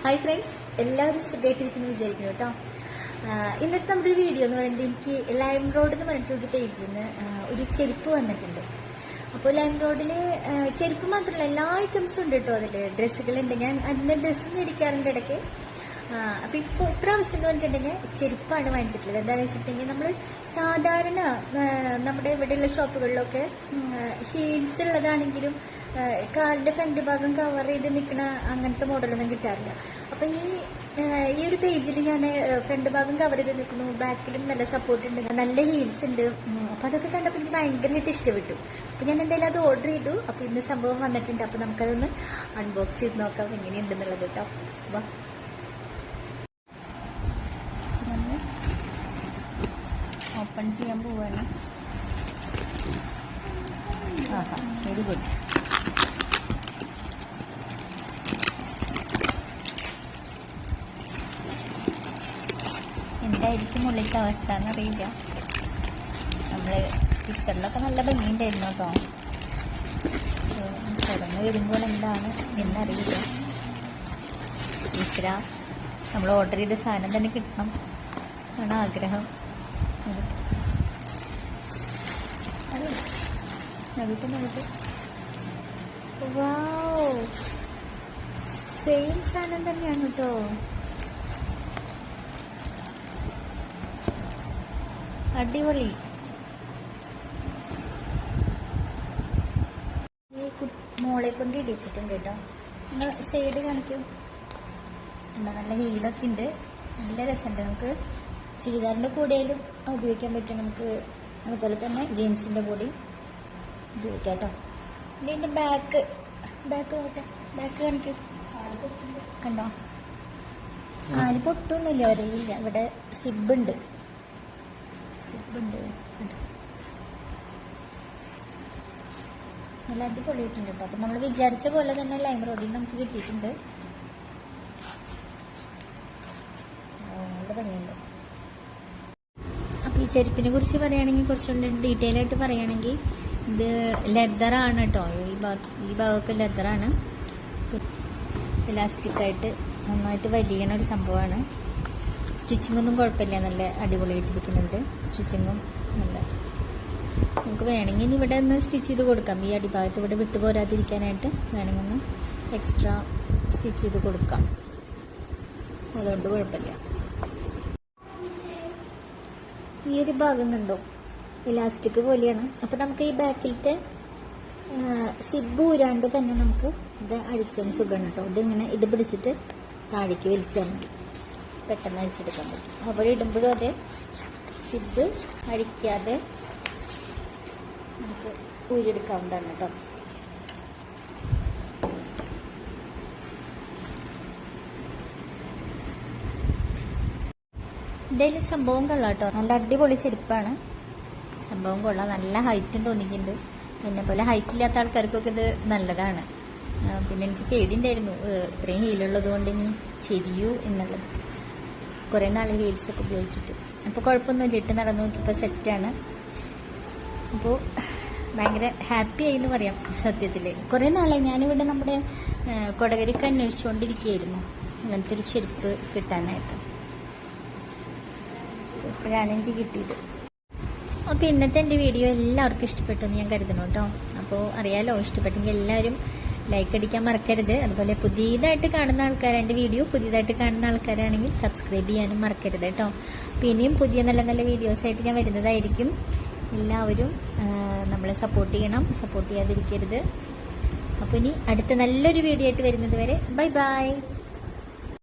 Hi friends, എല്ലാവരും സുഖമായിട്ടിരിക്കുന്നു വിചാരിക്കുന്നു കേട്ടോ. ഇന്നത്തെ നമ്മുടെ ഒരു വീഡിയോ എന്ന് പറയുന്നത് എനിക്ക് ലൈം റോഡ് എന്ന് പറഞ്ഞിട്ടൊരു പേജിൽ നിന്ന് ഒരു ചെരുപ്പ് വന്നിട്ടുണ്ട്. അപ്പോൾ ലൈം റോഡിൽ ചെരുപ്പ് മാത്രമല്ല എല്ലാ ഐറ്റംസും ഉണ്ട് കേട്ടോ. അതിൽ ഡ്രസ്സുകളുണ്ട്. ഞാൻ അതിൻ്റെ ഡ്രസ്സ് മേടിക്കാറുണ്ട് ഇടയ്ക്ക്. അപ്പോൾ ഇപ്രാവശ്യം എന്ന് പറഞ്ഞിട്ടുണ്ടെങ്കിൽ ചെരുപ്പാണ് വാങ്ങിച്ചിട്ടുള്ളത്. എന്താണെന്ന് വെച്ചിട്ടുണ്ടെങ്കിൽ നമ്മൾ സാധാരണ നമ്മുടെ ഇവിടെയുള്ള ഷോപ്പുകളിലൊക്കെ ഹീൽസ് ഉള്ളതാണെങ്കിലും കാലിൻ്റെ ഫ്രണ്ട് ഭാഗം കവർ ചെയ്ത് നിൽക്കുന്ന അങ്ങനത്തെ മോഡലൊന്നും കിട്ടാറില്ല. അപ്പം ഈ ഒരു പേജിൽ ഞാൻ ഫ്രണ്ട് ഭാഗം കവർ ചെയ്ത് നിൽക്കുന്നു, ബാക്കിലും നല്ല സപ്പോർട്ട് ഉണ്ട്, നല്ല ഹീൽസ് ഉണ്ട്. അപ്പം അതൊക്കെ കണ്ടപ്പോൾ എനിക്ക് ഭയങ്കരമായിട്ട് ഇഷ്ടപ്പെട്ടു. അപ്പം ഞാൻ എന്തായാലും അത് ഓർഡർ ചെയ്തു. അപ്പോൾ ഇന്ന് സംഭവം വന്നിട്ടുണ്ട്. അപ്പോൾ നമുക്കതൊന്ന് അൺബോക്സ് ചെയ്ത് നോക്കാം എങ്ങനെയുണ്ടെന്നുള്ളത് കേട്ടോ. അപ്പോൾ ഓപ്പൺ ചെയ്യാൻ പോവാണ്. ആഹാ, വെരി ഗുഡ്. എന്തായിരിക്കും ഉള്ളിലത്തെ അവസ്ഥ എന്നറിയില്ല. നമ്മൾ പിക്ചറിലൊക്കെ നല്ല ഭംഗിയുണ്ടായിരുന്നു കേട്ടോ. തുറന്ന് വരുമ്പോൾ എന്താണ് എന്നറിയില്ല. ഈശ്വര, നമ്മൾ ഓർഡർ ചെയ്ത സാധനം തന്നെ കിട്ടണം ആണ് ആഗ്രഹം. നോക്കിട്ട് വാവ്, സെയിം സാധനം തന്നെയാണ് കേട്ടോ. അടിപൊളി. ഈ മോളെ കൊണ്ട് ഇടിച്ചിട്ടുണ്ട് കേട്ടോ. നിങ്ങൾ സൈഡ് കാണിക്കും. നല്ല ഹീലൊക്കെ ഉണ്ട്, നല്ല രസമുണ്ട്. നമുക്ക് ചുരിദാറിൻ്റെ കൂടെയും ഉപയോഗിക്കാൻ പറ്റും. നമുക്ക് അതുപോലെ തന്നെ ജീൻസിൻ്റെ കൂടെയും ഉപയോഗിക്കാം കേട്ടോ. ഇതിൻ്റെ ബാക്ക് നോട്ടെ, ബാക്ക് കാണിക്കും. കണ്ടോ, ആര് പൊട്ടൊന്നുമില്ല, വരയില്ല. ഇവിടെ സിബുണ്ട്. നല്ല അടിപൊളിയിട്ടുണ്ട് കേട്ടോ. അപ്പം നമ്മൾ വിചാരിച്ച പോലെ തന്നെ ലൈം റോഡിൽ നമുക്ക് കിട്ടിയിട്ടുണ്ട്. നല്ല ഭംഗിയുണ്ട്. അപ്പോൾ ഈ ചെരുപ്പിനെ കുറിച്ച് പറയുകയാണെങ്കിൽ കുറച്ചുകൂടി ഡീറ്റെയിൽ ആയിട്ട് പറയുകയാണെങ്കിൽ ഇത് ലെതറാണ് കേട്ടോ. ഈ ഭാഗമൊക്കെ ലെതറാണ്. ഇലാസ്റ്റിക്കായിട്ട് നന്നായിട്ട് വലിയണ ഒരു സംഭവമാണ്. സ്റ്റിച്ചിങ്ങൊന്നും കുഴപ്പമില്ല, നല്ല അടിപൊളിയായിട്ടിരിക്കുന്നുണ്ട്. സ്റ്റിച്ചിങ്ങും നല്ല. നമുക്ക് വേണമെങ്കിൽ ഇനി ഇവിടെ ഒന്ന് സ്റ്റിച്ച് ചെയ്ത് കൊടുക്കാം. ഈ അടിഭാഗത്ത് ഇവിടെ വിട്ടു പോരാതിരിക്കാനായിട്ട് വേണമെങ്കിൽ ഒന്ന് എക്സ്ട്രാ സ്റ്റിച്ച് ചെയ്ത് കൊടുക്കാം. അതുകൊണ്ട് കുഴപ്പമില്ല. ഈ ഒരു ഭാഗം കണ്ടോ, ഇലാസ്റ്റിക് പോലെയാണ്. അപ്പം നമുക്ക് ഈ ബാക്കിലത്തെ സിബ് ഊരാണ്ട് തന്നെ നമുക്ക് ഇത് അഴിക്കാൻ സുഖമാണ് കേട്ടോ. ഇതിങ്ങനെ ഇത് പിടിച്ചിട്ട് താഴേക്ക് വലിച്ചാൽ മതി, പെട്ടെന്ന് അഴിച്ചെടുക്കാൻ പറ്റും. അവിടെ ഇടുമ്പോഴും അതെ, സിബ് അഴിക്കാതെ നമുക്ക് ഊരിയെടുക്കാവുന്നതാണ് കേട്ടോ. എന്തായാലും സംഭവം കൊള്ളാം കേട്ടോ. നല്ല അടിപൊളി ചെരുപ്പാണ്. സംഭവം കൊള്ളാം. നല്ല ഹൈറ്റും തോന്നിക്കുന്നുണ്ട്. എന്നെ പോലെ ഹൈറ്റ് ഇല്ലാത്ത ആൾക്കാർക്കൊക്കെ ഇത് നല്ലതാണ്. പിന്നെ എനിക്ക് പേടിയുണ്ടായിരുന്നു ഇത്രയും ഹീലുള്ളത് കൊണ്ട് ഇനി ചെരിയൂ എന്നുള്ളത്. കുറേ നാൾ ഹീൽസൊക്കെ ഉപയോഗിച്ചിട്ട്. അപ്പോൾ കുഴപ്പമൊന്നുമില്ല, ഇട്ട് നടന്നു നോക്കിയപ്പോൾ സെറ്റാണ്. അപ്പോൾ ഭയങ്കര ഹാപ്പി ആയി എന്ന് പറയാം സത്യത്തിൽ. കുറേ നാളായി ഞാനിവിടെ നമ്മുടെ കൊടകരയ്ക്ക് അന്വേഷിച്ചുകൊണ്ടിരിക്കുകയായിരുന്നു അങ്ങനത്തെ ഒരു ചെരുപ്പ് കിട്ടാനായിട്ട്. ഇപ്പോഴാണ് എനിക്ക് കിട്ടിയത്. അപ്പോൾ ഇന്നത്തെ എൻ്റെ വീഡിയോ എല്ലാവർക്കും ഇഷ്ടപ്പെട്ടു എന്ന് ഞാൻ കരുതണം കേട്ടോ. അപ്പോൾ അറിയാലോ, ഇഷ്ടപ്പെട്ടെങ്കിൽ എല്ലാവരും ലൈക്ക് അടിക്കാൻ മറക്കരുത്. അതുപോലെ പുതിയതായിട്ട് കാണുന്ന ആൾക്കാർ, എൻ്റെ വീഡിയോ പുതിയതായിട്ട് കാണുന്ന ആൾക്കാരാണെങ്കിൽ സബ്സ്ക്രൈബ് ചെയ്യാനും മറക്കരുത് കേട്ടോ. പിന്നെയും പുതിയ നല്ല നല്ല വീഡിയോസായിട്ട് ഞാൻ വരുന്നതായിരിക്കും. എല്ലാവരും നമ്മളെ സപ്പോർട്ട് ചെയ്യണം, സപ്പോർട്ട് ചെയ്യാതിരിക്കരുത്. അപ്പോൾ ഇനി അടുത്ത നല്ലൊരു വീഡിയോ ആയിട്ട് വരുന്നത് വരെ ബൈ ബൈ.